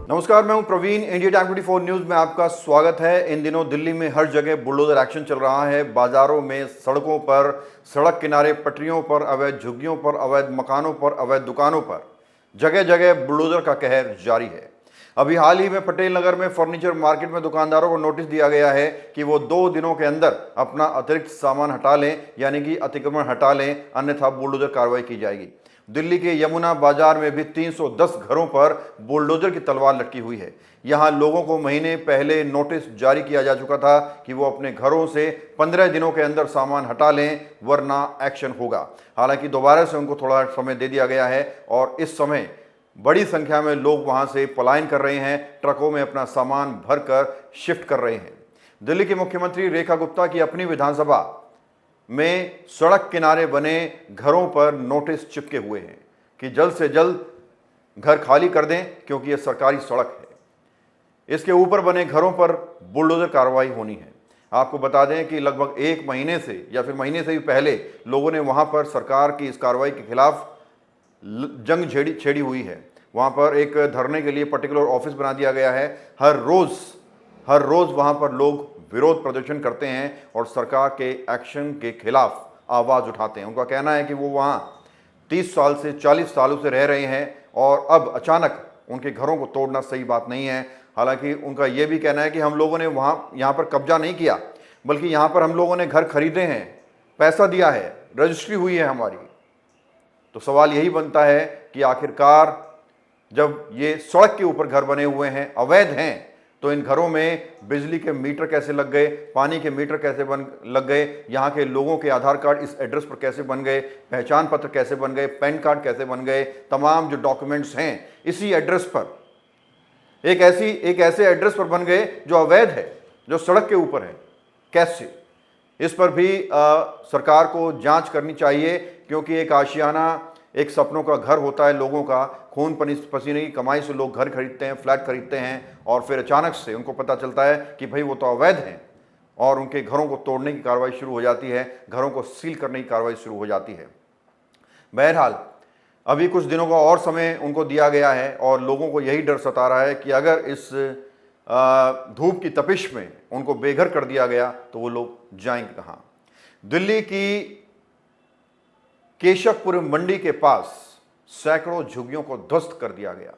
नमस्कार, मैं हूं प्रवीण। इंडिया टाइम 24 न्यूज में आपका स्वागत है। इन दिनों दिल्ली में हर जगह बुलडोजर एक्शन चल रहा है। बाजारों में, सड़कों पर, सड़क किनारे, पटरियों पर, अवैध झुग्गियों पर, अवैध मकानों पर, अवैध दुकानों पर जगह जगह बुलडोजर का कहर जारी है। अभी हाल ही में पटेल नगर में फर्नीचर मार्केट में दुकानदारों को नोटिस दिया गया है कि वो 2 दिनों के अंदर अपना अतिरिक्त सामान हटा लें, यानी कि अतिक्रमण हटा लें, अन्यथा बुलडोजर कार्रवाई की जाएगी। दिल्ली के यमुना बाजार में भी 310 घरों पर बुलडोजर की तलवार लटकी हुई है। यहां लोगों को महीने पहले नोटिस जारी किया जा चुका था कि वो अपने घरों से 15 दिनों के अंदर सामान हटा लें, वरना एक्शन होगा। हालांकि दोबारा से उनको थोड़ा समय दे दिया गया है और इस समय बड़ी संख्या में लोग वहां से पलायन कर रहे हैं, ट्रकों में अपना सामान भरकर शिफ्ट कर रहे हैं। दिल्ली के मुख्यमंत्री रेखा गुप्ता की अपनी विधानसभा में सड़क किनारे बने घरों पर नोटिस चिपके हुए हैं कि जल्द से जल्द घर खाली कर दें, क्योंकि यह सरकारी सड़क है। इसके ऊपर बने घरों पर बुलडोजर कार्रवाई होनी है। आपको बता दें कि लगभग 1 महीने से या फिर महीने से भी पहले लोगों ने वहां पर सरकार की इस कार्रवाई के खिलाफ जंग छेड़ी हुई है। वहां पर एक धरने के लिए पर्टिकुलर ऑफिस बना दिया गया है। हर रोज वहां पर लोग विरोध प्रदर्शन करते हैं और सरकार के एक्शन के खिलाफ आवाज उठाते हैं। उनका कहना है कि वो वहां 30 साल से 40 सालों से रह रहे हैं और अब अचानक उनके घरों को तोड़ना सही बात नहीं है। हालांकि उनका यह भी कहना है कि हम लोगों ने यहाँ पर कब्जा नहीं किया, बल्कि यहाँ पर हम लोगों ने घर खरीदे हैं, पैसा दिया है, रजिस्ट्री हुई है हमारी। तो सवाल यही बनता है कि आखिरकार जब ये सड़क के ऊपर घर बने हुए हैं, अवैध हैं, तो इन घरों में बिजली के मीटर कैसे लग गए, पानी के मीटर कैसे लग गए, यहाँ के लोगों के आधार कार्ड इस एड्रेस पर कैसे बन गए, पहचान पत्र कैसे बन गए, पैन कार्ड कैसे बन गए, तमाम जो डॉक्यूमेंट्स हैं इसी एड्रेस पर, एक ऐसे एड्रेस पर बन गए जो अवैध है, जो सड़क के ऊपर है, कैसे? इस पर भी सरकार को जांच करनी चाहिए, क्योंकि एक आशियाना, एक सपनों का घर होता है लोगों का। खून पसीने की कमाई से लोग घर खरीदते हैं, फ्लैट खरीदते हैं और फिर अचानक से उनको पता चलता है कि भाई वो तो अवैध हैं और उनके घरों को तोड़ने की कार्रवाई शुरू हो जाती है, घरों को सील करने की कार्रवाई शुरू हो जाती है। बहरहाल अभी कुछ दिनों का और समय उनको दिया गया है और लोगों को यही डर सता रहा है कि अगर इस धूप की तपिश में उनको बेघर कर दिया गया तो वो लोग जाएंगे कहाँ। दिल्ली की केशवपुर मंडी के पास सैकड़ों झुग्गियों को ध्वस्त कर दिया गया।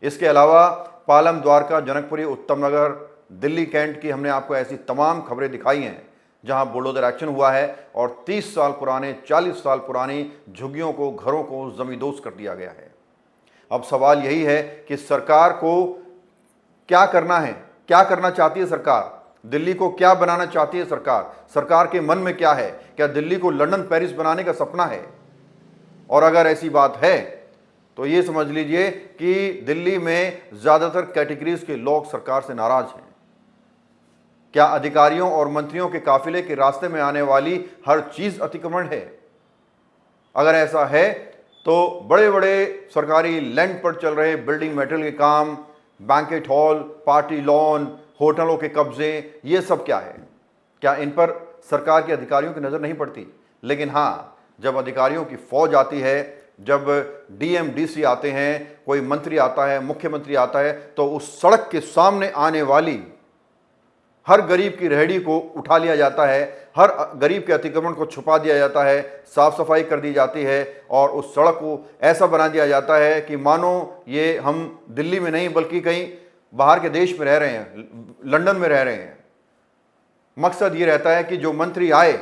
इसके अलावा पालम, द्वारका, जनकपुरी, उत्तम नगर, दिल्ली कैंट की हमने आपको ऐसी तमाम खबरें दिखाई हैं जहां बुलडोजर एक्शन हुआ है और 30 साल पुराने, 40 साल पुरानी झुग्गियों को, घरों को जमींदोज कर दिया गया है। अब सवाल यही है कि सरकार को क्या करना है, क्या करना चाहती है सरकार, दिल्ली को क्या बनाना चाहती है सरकार, सरकार के मन में क्या है? क्या दिल्ली को लंदन, पेरिस बनाने का सपना है? और अगर ऐसी बात है तो ये समझ लीजिए कि दिल्ली में ज्यादातर कैटेगरीज के लोग सरकार से नाराज हैं। क्या अधिकारियों और मंत्रियों के काफिले के रास्ते में आने वाली हर चीज अतिक्रमण है? अगर ऐसा है तो बड़े बड़े सरकारी लैंड पर चल रहे बिल्डिंग मटेरियल के काम, बैंकेट हॉल, पार्टी लॉन, होटलों के कब्जे, ये सब क्या है? क्या इन पर सरकार के अधिकारियों की नजर नहीं पड़ती? लेकिन हाँ, जब अधिकारियों की फौज आती है, जब डीएम, डीसी आते हैं, कोई मंत्री आता है, मुख्यमंत्री आता है, तो उस सड़क के सामने आने वाली हर गरीब की रेहड़ी को उठा लिया जाता है, हर गरीब के अतिक्रमण को छुपा दिया जाता है, साफ सफाई कर दी जाती है और उस सड़क को ऐसा बना दिया जाता है कि मानो ये हम दिल्ली में नहीं बल्कि कहीं बाहर के देश में रह रहे हैं, लंदन में रह रहे हैं। मकसद ये रहता है कि जो मंत्री आए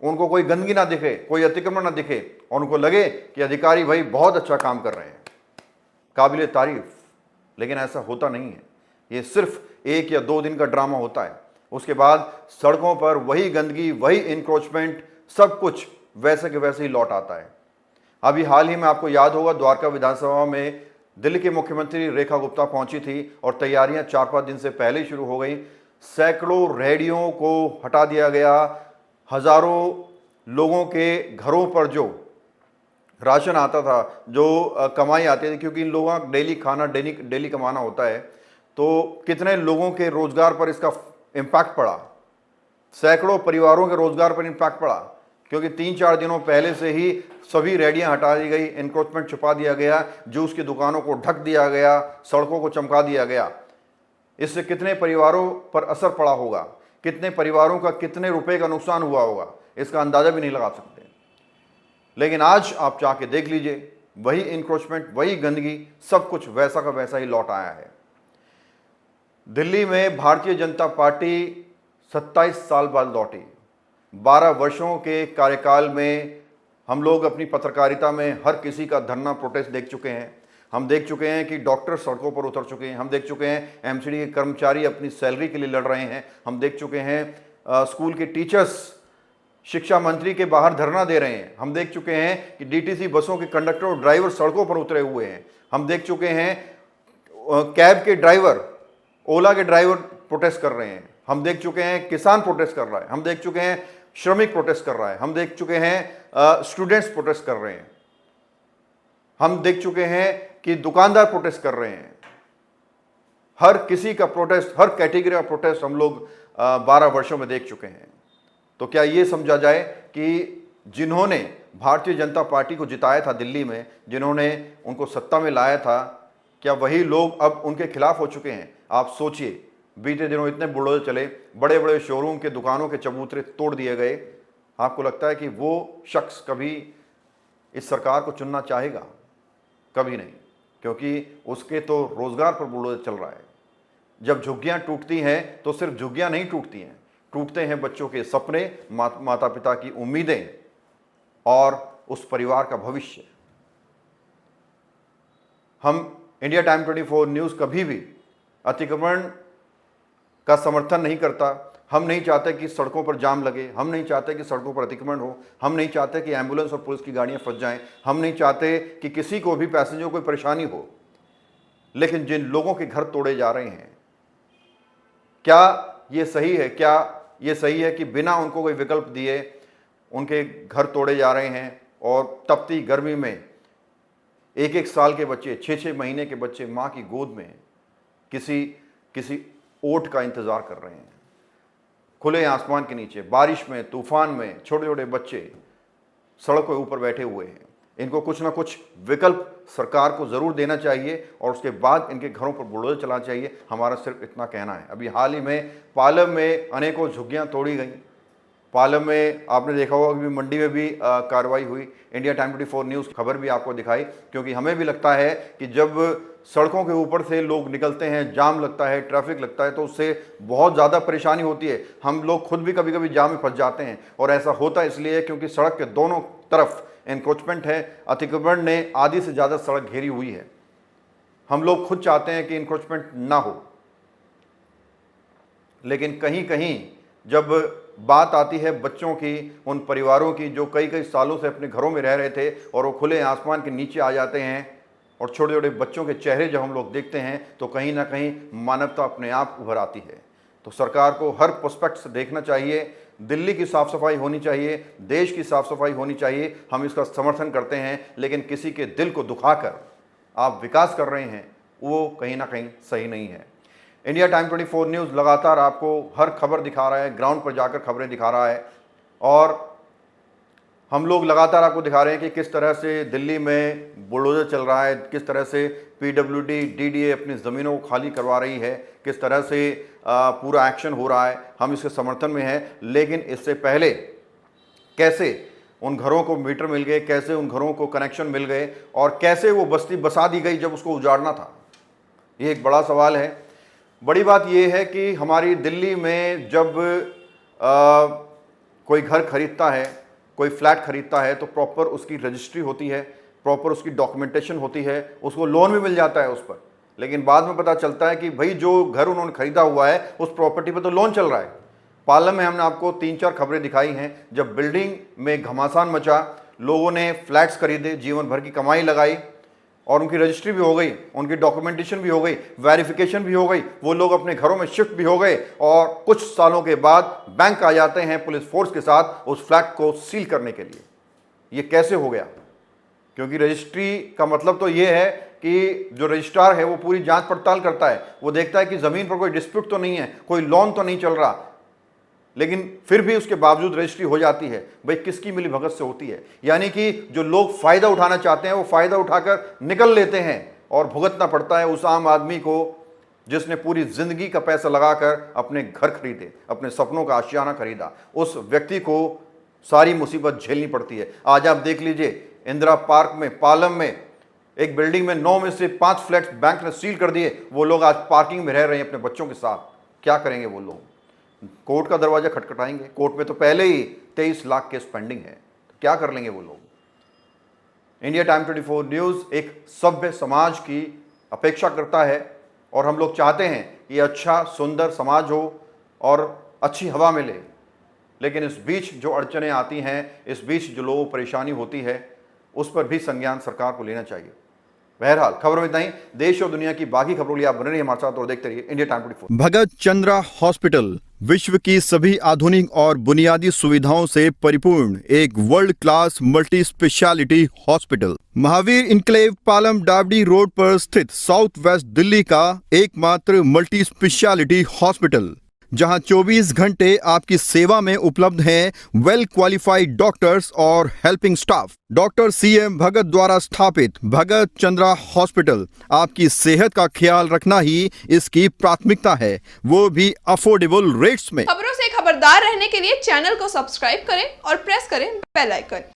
उनको कोई गंदगी ना दिखे, कोई अतिक्रमण ना दिखे और उनको लगे कि अधिकारी भाई बहुत अच्छा काम कर रहे हैं, काबिले तारीफ। लेकिन ऐसा होता नहीं है। ये सिर्फ 1 या 2 दिन का ड्रामा होता है। उसके बाद सड़कों पर वही गंदगी, वही इंक्रोचमेंट, सब कुछ वैसे के वैसे ही लौट आता है। अभी हाल ही में आपको याद होगा, द्वारका विधानसभा में दिल्ली की मुख्यमंत्री रेखा गुप्ता पहुंची थी और तैयारियां 4-5 दिन से पहले ही शुरू हो गई। सैकड़ों रेहड़ियों को हटा दिया गया, हजारों लोगों के घरों पर जो राशन आता था, जो कमाई आती थी, क्योंकि इन लोगों का डेली खाना, डेली कमाना होता है, तो कितने लोगों के रोजगार पर इसका इम्पैक्ट पड़ा, सैकड़ों परिवारों के रोजगार पर इम्पैक्ट पड़ा, क्योंकि 3-4 दिनों पहले से ही सभी रेडियां हटा दी गई, इंक्रोचमेंट छुपा दिया गया, जूस की दुकानों को ढक दिया गया, सड़कों को चमका दिया गया। इससे कितने परिवारों पर असर पड़ा होगा, कितने परिवारों का कितने रुपए का नुकसान हुआ होगा, इसका अंदाजा भी नहीं लगा सकते। लेकिन आज आप चाह के देख लीजिए, वही इंक्रोचमेंट, वही गंदगी, सब कुछ वैसा का वैसा ही लौट आया है। दिल्ली में भारतीय जनता पार्टी 27 साल बाद लौटी। 12 वर्षों के कार्यकाल में हम लोग अपनी पत्रकारिता में हर किसी का धरना प्रोटेस्ट देख चुके हैं। हम देख चुके हैं कि डॉक्टर सड़कों पर उतर चुके हैं, हम देख चुके हैं एमसीडी के कर्मचारी अपनी सैलरी के लिए लड़ रहे हैं, हम देख चुके हैं स्कूल के टीचर्स शिक्षा मंत्री के बाहर धरना दे रहे हैं, हम देख चुके हैं कि डीटीसी बसों के कंडक्टर और ड्राइवर सड़कों पर उतरे हुए हैं, हम देख चुके हैं कैब के ड्राइवर, ओला के ड्राइवर प्रोटेस्ट कर रहे हैं, हम देख चुके हैं किसान प्रोटेस्ट कर रहा है, हम देख चुके हैं श्रमिक प्रोटेस्ट कर रहा है, हम देख चुके हैं स्टूडेंट्स प्रोटेस्ट कर रहे हैं, हम देख चुके हैं कि दुकानदार प्रोटेस्ट कर रहे हैं। हर किसी का प्रोटेस्ट, हर कैटेगरी का प्रोटेस्ट हम लोग 12 वर्षों में देख चुके हैं। तो क्या ये समझा जाए कि जिन्होंने भारतीय जनता पार्टी को जिताया था दिल्ली में, जिन्होंने उनको सत्ता में लाया था, क्या वही लोग अब उनके खिलाफ हो चुके हैं? आप सोचिए, बीते दिनों इतने बुलडोजर चले, बड़े बड़े शोरूम के दुकानों के चबूतरे तोड़ दिए गए। आपको लगता है कि वो शख्स कभी इस सरकार को चुनना चाहेगा? कभी नहीं, क्योंकि उसके तो रोजगार पर बुलडोजर चल रहा है। जब झुग्गियां टूटती हैं तो सिर्फ झुग्गियां नहीं टूटती हैं, टूटते हैं बच्चों के सपने, माता पिता की उम्मीदें और उस परिवार का भविष्य। हम इंडिया टाइम 24 न्यूज़ कभी भी अतिक्रमण का समर्थन नहीं करता। हम नहीं चाहते कि सड़कों पर जाम लगे, हम नहीं चाहते कि सड़कों पर अतिक्रमण हो, हम नहीं चाहते कि एम्बुलेंस और पुलिस की गाड़ियां फंस जाएं, हम नहीं चाहते कि किसी को भी, पैसेंजर को कोई परेशानी हो। लेकिन जिन लोगों के घर तोड़े जा रहे हैं, क्या ये सही है? क्या ये सही है कि बिना उनको कोई विकल्प दिए उनके घर तोड़े जा रहे हैं और तपती गर्मी में 1-1 साल के बच्चे, 6-6 महीने के बच्चे माँ की गोद में किसी ओट का इंतज़ार कर रहे हैं? खुले आसमान के नीचे, बारिश में, तूफान में छोटे छोटे बच्चे सड़क के ऊपर बैठे हुए हैं। इनको कुछ ना कुछ विकल्प सरकार को ज़रूर देना चाहिए और उसके बाद इनके घरों पर बुलडोजर चलाना चाहिए। हमारा सिर्फ इतना कहना है। अभी हाल ही में पालम में अनेकों झुग्गियां तोड़ी गई। पालम में आपने देखा होगा कि मंडी में भी कार्रवाई हुई। इंडिया टाइम 24 न्यूज़ खबर भी आपको दिखाई, क्योंकि हमें भी लगता है कि जब सड़कों के ऊपर से लोग निकलते हैं, जाम लगता है, ट्रैफिक लगता है, तो उससे बहुत ज़्यादा परेशानी होती है। हम लोग खुद भी कभी कभी जाम में फंस जाते हैं और ऐसा होता है इसलिए क्योंकि सड़क के दोनों तरफ एनक्रोचमेंट है, अतिक्रमण ने आधी से ज़्यादा सड़क घेरी हुई है। हम लोग खुद चाहते हैं कि एनक्रोचमेंट ना हो, लेकिन कहीं कहीं जब बात आती है बच्चों की, उन परिवारों की जो कई कई सालों से अपने घरों में रह रहे थे और वो खुले आसमान के नीचे आ जाते हैं, और छोटे छोटे बच्चों के चेहरे जब हम लोग देखते हैं तो कहीं ना कहीं मानवता अपने आप उभर आती है। तो सरकार को हर पर्सपेक्ट से देखना चाहिए। दिल्ली की साफ़ सफाई होनी चाहिए, देश की साफ़ सफाई होनी चाहिए। हम इसका समर्थन करते हैं, लेकिन किसी के दिल को दुखाकर आप विकास कर रहे हैं, वो कहीं ना कहीं सही नहीं है। इंडिया टाइम 24 न्यूज़ लगातार आपको हर खबर दिखा रहा है, ग्राउंड पर जाकर खबरें दिखा रहा है, और हम लोग लगातार आपको दिखा रहे हैं कि किस तरह से दिल्ली में बुलडोजर चल रहा है, किस तरह से पीडब्ल्यूडी, डीडीए अपनी ज़मीनों को खाली करवा रही है, किस तरह से पूरा एक्शन हो रहा है। हम इसके समर्थन में हैं, लेकिन इससे पहले कैसे उन घरों को मीटर मिल गए, कैसे उन घरों को कनेक्शन मिल गए, और कैसे वो बस्ती बसा दी गई जब उसको उजाड़ना था, ये एक बड़ा सवाल है। बड़ी बात यह है कि हमारी दिल्ली में जब कोई घर खरीदता है, कोई फ्लैट खरीदता है, तो प्रॉपर उसकी रजिस्ट्री होती है, प्रॉपर उसकी डॉक्यूमेंटेशन होती है, उसको लोन भी मिल जाता है उस पर। लेकिन बाद में पता चलता है कि भाई जो घर उन्होंने खरीदा हुआ है उस प्रॉपर्टी पर तो लोन चल रहा है। पालम में हमने आपको 3-4 खबरें दिखाई हैं, जब बिल्डिंग में घमासान मचा, लोगों ने फ्लैट्स खरीदे, जीवन भर की कमाई लगाई और उनकी रजिस्ट्री भी हो गई, उनकी डॉक्यूमेंटेशन भी हो गई, वेरिफिकेशन भी हो गई, वो लोग अपने घरों में शिफ्ट भी हो गए, और कुछ सालों के बाद बैंक आ जाते हैं पुलिस फोर्स के साथ उस फ्लैट को सील करने के लिए। ये कैसे हो गया? क्योंकि रजिस्ट्री का मतलब तो ये है कि जो रजिस्ट्रार है वो पूरी जांच पड़ताल करता है, वो देखता है कि ज़मीन पर कोई डिस्प्यूट तो नहीं है, कोई लोन तो नहीं चल रहा। लेकिन फिर भी उसके बावजूद रजिस्ट्री हो जाती है। भाई किसकी मिली भगत से होती है? यानी कि जो लोग फायदा उठाना चाहते हैं वो फायदा उठाकर निकल लेते हैं और भुगतना पड़ता है उस आम आदमी को जिसने पूरी जिंदगी का पैसा लगाकर अपने घर खरीदे, अपने सपनों का आशियाना खरीदा। उस व्यक्ति को सारी मुसीबत झेलनी पड़ती है। आज आप देख लीजिए, इंदिरा पार्क में, पालम में एक बिल्डिंग में 9 में से 5 फ्लैट्स बैंक ने सील कर दिए। वो लोग आज पार्किंग में रह रहे हैं अपने बच्चों के साथ। क्या करेंगे वो लोग? कोर्ट का दरवाजा खटखटाएंगे। कोर्ट में तो पहले ही 23 लाख केस पेंडिंग है। क्या कर लेंगे वो लोग? इंडिया टाइम 24 न्यूज़ एक सभ्य समाज की अपेक्षा करता है और हम लोग चाहते हैं ये अच्छा सुंदर समाज हो और अच्छी हवा मिले। लेकिन इस बीच जो अड़चनें आती हैं, इस बीच जो लोगों को परेशानी होती है, उस पर भी संज्ञान सरकार को लेना चाहिए। बहरहाल खबरों में इतना ही। देश और दुनिया की बाकी खबरों के लिए आप बने रहिए हमारे साथ और देखते रहिए इंडिया टाइम 24। भगत चंद्रा हॉस्पिटल विश्व की सभी आधुनिक और बुनियादी सुविधाओं से परिपूर्ण एक world class multi specialty hospital, Mahavir enclave, Palam डावडी रोड पर स्थित साउथ वेस्ट दिल्ली का एकमात्र मल्टी स्पेशलिटी हॉस्पिटल, जहां 24 घंटे आपकी सेवा में उपलब्ध हैं वेल क्वालिफाइड डॉक्टर्स और हेल्पिंग स्टाफ। डॉक्टर CM भगत द्वारा स्थापित भगत चंद्रा हॉस्पिटल आपकी सेहत का ख्याल रखना ही इसकी प्राथमिकता है, वो भी अफोर्डेबल रेट्स में। खबरों से खबरदार रहने के लिए चैनल को सब्सक्राइब करें और प्रेस करें बेल आइकन।